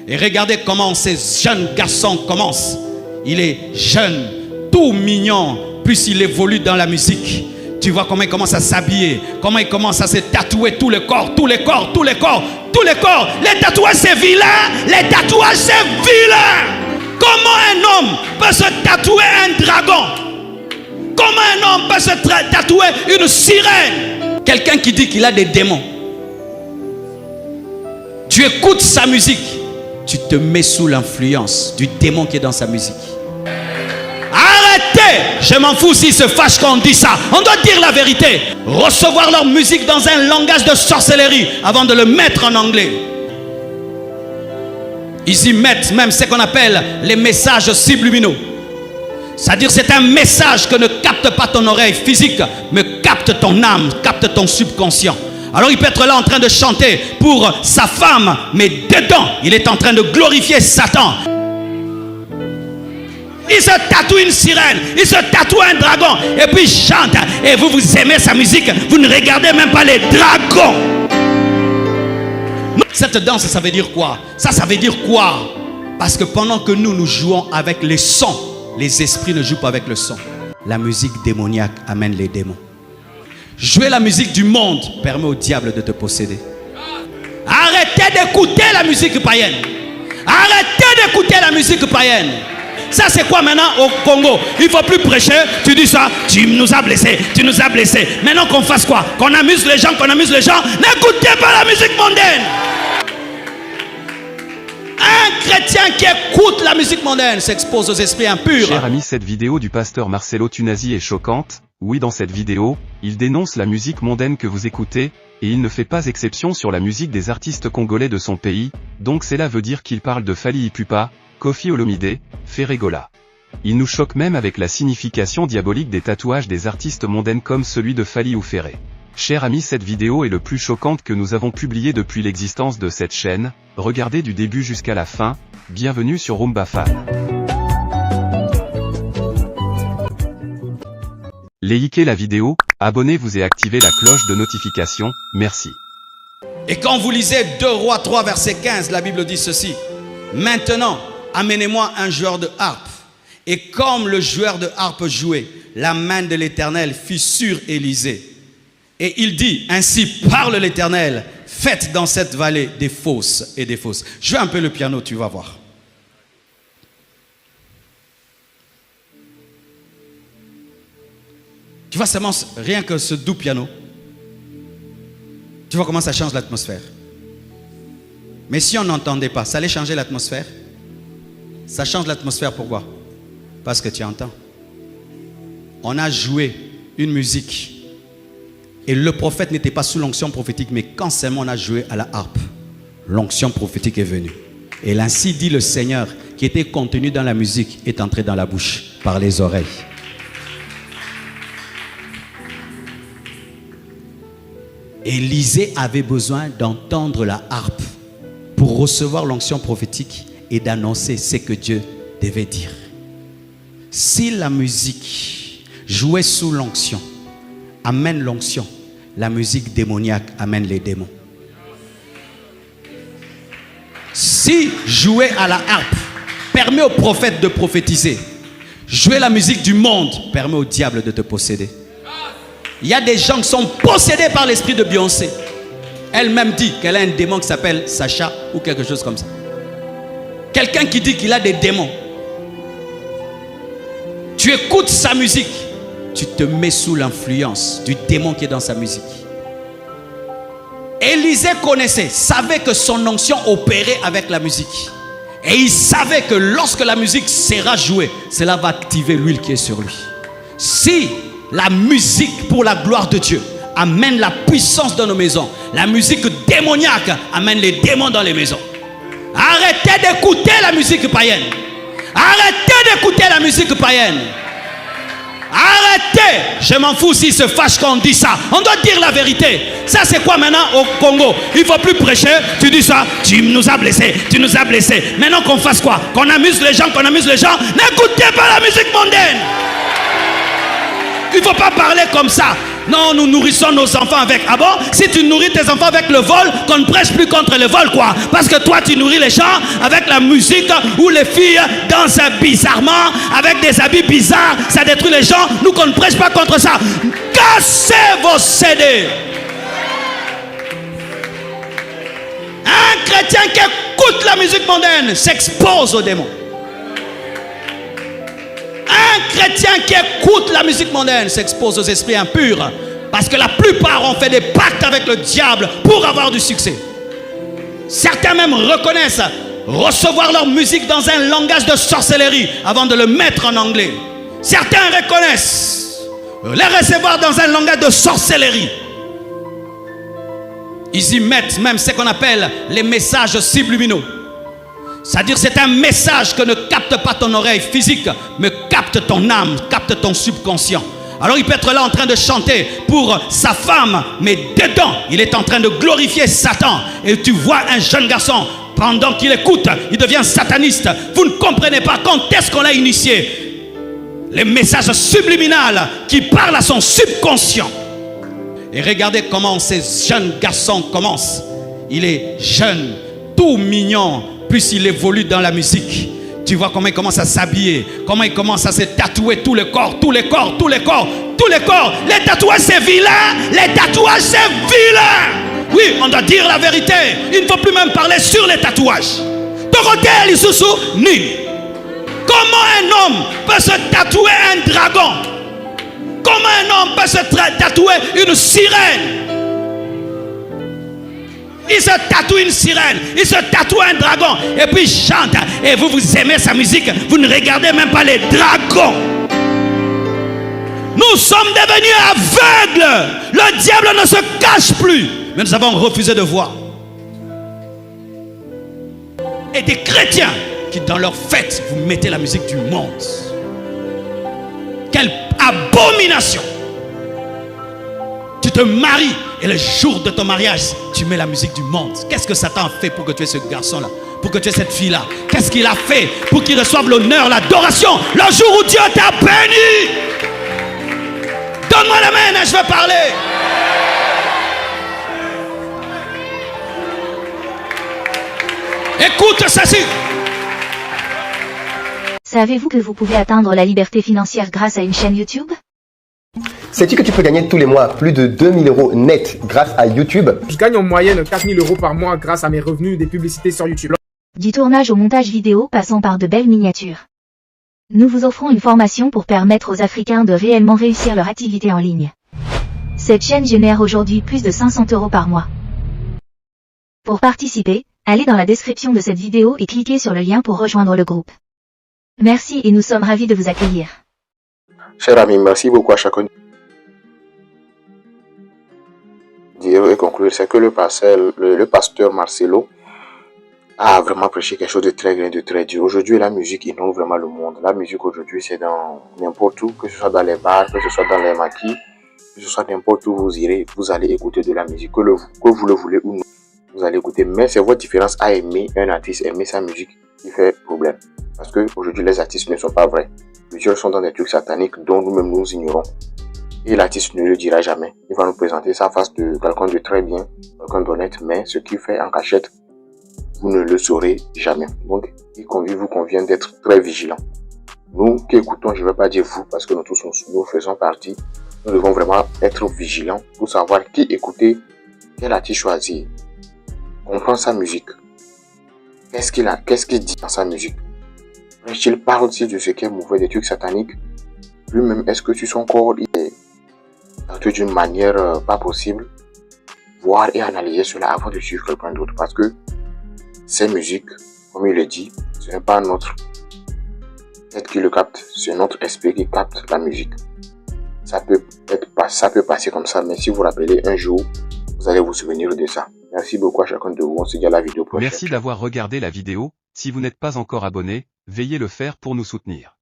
Et regardez comment ces jeunes garçons commencent. Il est jeune, tout mignon, plus il évolue dans la musique. Tu vois comment il commence à s'habiller, comment il commence à se tatouer tout le corps, tous les corps, tous les corps, tous les corps. Les tatouages c'est vilain, les tatouages c'est vilain. Comment un homme peut se tatouer un dragon? Comment un homme peut se tatouer une sirène? Quelqu'un qui dit qu'il a des démons. Tu écoutes sa musique, tu te mets sous l'influence du démon qui est dans sa musique. Arrêtez! Je m'en fous s'ils se fâchent quand on dit ça. On doit dire la vérité. Recevoir leur musique dans un langage de sorcellerie avant de le mettre en anglais. Ils y mettent même ce qu'on appelle les messages subliminaux. C'est-à-dire c'est un message que ne capte pas ton oreille physique, mais capte ton âme, capte ton subconscient. Alors il peut être là en train de chanter pour sa femme, mais dedans, il est en train de glorifier Satan. Il se tatoue une sirène, il se tatoue un dragon, et puis il chante. Et vous, vous aimez sa musique, vous ne regardez même pas les dragons. Cette danse, ça veut dire quoi? Ça veut dire quoi? Parce que pendant que nous jouons avec les sons, les esprits ne jouent pas avec le son. La musique démoniaque amène les démons. Jouer la musique du monde permet au diable de te posséder. Arrêtez d'écouter la musique païenne. Arrêtez d'écouter la musique païenne. Ça c'est quoi maintenant au Congo? Il ne faut plus prêcher. Tu dis ça, tu nous as blessés, tu nous as blessés. Maintenant qu'on fasse quoi? Qu'on amuse les gens, qu'on amuse les gens. N'écoutez pas la musique mondaine. Un chrétien qui écoute la musique mondaine s'expose aux esprits impurs. Cher ami, cette vidéo du pasteur Marcelo Tunasi est choquante. Oui, dans cette vidéo, il dénonce la musique mondaine que vous écoutez, et il ne fait pas exception sur la musique des artistes congolais de son pays, donc cela veut dire qu'il parle de Fally Ipupa, Koffi Olomide, Ferregola. Il nous choque même avec la signification diabolique des tatouages des artistes mondaines comme celui de Fally ou Ferré. Cher ami, cette vidéo est le plus choquante que nous avons publiée depuis l'existence de cette chaîne. Regardez du début jusqu'à la fin. Bienvenue sur Rumba Fan. Likez la vidéo, abonnez-vous et activez la cloche de notification. Merci. Et quand vous lisez 2 Rois 3 verset 15, la Bible dit ceci. Maintenant, amenez-moi un joueur de harpe. Et comme le joueur de harpe jouait, la main de l'Éternel fut sur Élisée. Et il dit, ainsi parle l'Éternel, faites dans cette vallée des fosses et des fosses. Joue un peu le piano, tu vas voir. Tu vois seulement rien que ce doux piano. Tu vois comment ça change l'atmosphère. Mais si on n'entendait pas, ça allait changer l'atmosphère. Ça change l'atmosphère, pourquoi? Parce que tu entends. On a joué une musique. Et le prophète n'était pas sous l'onction prophétique, mais quand seulement on a joué à la harpe, l'onction prophétique est venue. Et ainsi dit le Seigneur, qui était contenu dans la musique, est entré dans la bouche, par les oreilles. Élisée avait besoin d'entendre la harpe pour recevoir l'onction prophétique et d'annoncer ce que Dieu devait dire. Si la musique jouée sous l'onction amène l'onction, la musique démoniaque amène les démons. Si jouer à la harpe permet au prophète de prophétiser, jouer la musique du monde permet au diable de te posséder. Il y a des gens qui sont possédés par l'esprit de Beyoncé. Elle-même dit qu'elle a un démon qui s'appelle Sacha ou quelque chose comme ça. Quelqu'un qui dit qu'il a des démons. Tu écoutes sa musique, tu te mets sous l'influence du démon qui est dans sa musique. Élisée connaissait, savait que son onction opérait avec la musique. Et il savait que lorsque la musique sera jouée, cela va activer l'huile qui est sur lui. Si la musique pour la gloire de Dieu amène la puissance dans nos maisons, la musique démoniaque amène les démons dans les maisons. Arrêtez d'écouter la musique païenne. Arrêtez d'écouter la musique païenne. Arrêtez. Je m'en fous s'ils se fâchent quand on dit ça. On doit dire la vérité. Ça c'est quoi maintenant au Congo? Il ne faut plus prêcher. Tu dis ça, tu nous as blessés, tu nous as blessés. Maintenant qu'on fasse quoi? Qu'on amuse les gens, qu'on amuse les gens. N'écoutez pas la musique mondaine. Il ne faut pas parler comme ça. Non, nous nourrissons nos enfants avec. Ah bon? Si tu nourris tes enfants avec le vol, qu'on ne prêche plus contre le vol, quoi. Parce que toi, tu nourris les gens avec la musique où les filles dansent bizarrement, avec des habits bizarres, ça détruit les gens. Nous, qu'on ne prêche pas contre ça. Cassez vos CD. Un chrétien qui écoute la musique mondaine s'expose aux démons. Un chrétien qui écoute la musique mondaine s'expose aux esprits impurs. Parce que la plupart ont fait des pactes avec le diable pour avoir du succès. Certains même reconnaissent recevoir leur musique dans un langage de sorcellerie avant de le mettre en anglais. Certains reconnaissent les recevoir dans un langage de sorcellerie. Ils y mettent même ce qu'on appelle les messages subliminaux. C'est-à-dire c'est un message que ne capte pas ton oreille physique, mais capte ton âme, capte ton subconscient. Alors il peut être là en train de chanter pour sa femme, mais dedans, il est en train de glorifier Satan. Et tu vois un jeune garçon, pendant qu'il écoute, il devient sataniste. Vous ne comprenez pas quand est-ce qu'on l'a initié. Les messages subliminaux qui parlent à son subconscient. Et regardez comment ces jeunes garçons commencent. Il est jeune, tout mignon, plus il évolue dans la musique. Tu vois comment il commence à s'habiller, comment il commence à se tatouer tout le corps, tous les corps, tous les corps, tous les corps. Les tatouages c'est vilain, les tatouages c'est vilain. Oui, on doit dire la vérité. Il ne faut plus même parler sur les tatouages. Dorothée Lisusu, ni. Comment un homme peut se tatouer un dragon? Comment un homme peut se tatouer une sirène? Il se tatoue une sirène, il se tatoue un dragon, et puis il chante. Et vous, vous aimez sa musique, vous ne regardez même pas les dragons. Nous sommes devenus aveugles. Le diable ne se cache plus. Mais nous avons refusé de voir. Et des chrétiens qui dans leur fête, vous mettez la musique du monde. Quelle abomination! Tu te maries et le jour de ton mariage, tu mets la musique du monde. Qu'est-ce que Satan a fait pour que tu aies ce garçon-là? Pour que tu aies cette fille-là? Qu'est-ce qu'il a fait pour qu'il reçoive l'honneur, l'adoration, le jour où Dieu t'a béni? Donne-moi la main, je veux parler. Écoute ceci. Savez-vous que vous pouvez atteindre la liberté financière grâce à une chaîne YouTube? Sais-tu que tu peux gagner tous les mois plus de 2000 € net grâce à YouTube? Je gagne en moyenne 4000 € par mois grâce à mes revenus des publicités sur YouTube. Du tournage au montage vidéo passant par de belles miniatures. Nous vous offrons une formation pour permettre aux Africains de réellement réussir leur activité en ligne. Cette chaîne génère aujourd'hui plus de 500 € par mois. Pour participer, allez dans la description de cette vidéo et cliquez sur le lien pour rejoindre le groupe. Merci et nous sommes ravis de vous accueillir. Chers amis, merci beaucoup à chacun. Dire et conclure, c'est que le pasteur Marcelo a vraiment prêché quelque chose de très grand, de très dur. Aujourd'hui, la musique innove vraiment le monde. La musique aujourd'hui, c'est dans n'importe où, que ce soit dans les bars, que ce soit dans les maquis, que ce soit n'importe où vous irez, vous allez écouter de la musique, que vous le voulez ou non, vous allez écouter. Mais c'est votre différence à aimer un artiste, aimer sa musique qui fait problème. Parce que aujourd'hui, les artistes ne sont pas vrais. Plusieurs sont dans des trucs sataniques dont nous-mêmes nous ignorons. Et l'artiste ne le dira jamais. Il va nous présenter sa face de quelqu'un de très bien, quelqu'un d'honnête, mais ce qu'il fait en cachette, vous ne le saurez jamais. Donc, il vous convient d'être très vigilant. Nous qui écoutons, je ne vais pas dire vous, parce que nous tous nous faisons partie, nous devons vraiment être vigilants pour savoir qui écouter, quel artiste choisir, comprendre sa musique. Qu'est-ce qu'il dit dans sa musique? Il parle aussi de ce qui est mauvais, des trucs sataniques. Lui-même, est-ce que sur son corps, il est traité d'une manière pas possible? Voir et analyser cela avant de suivre quelqu'un d'autre. Parce que ces musiques, comme il le dit, ce n'est pas notre tête qui le capte, c'est notre esprit qui capte la musique. Ça peut passer comme ça, mais si vous vous rappelez, un jour, vous allez vous souvenir de ça. Merci beaucoup à chacun de vous. On se dit à la vidéo prochaine. Merci d'avoir regardé la vidéo. Si vous n'êtes pas encore abonné, veuillez le faire pour nous soutenir.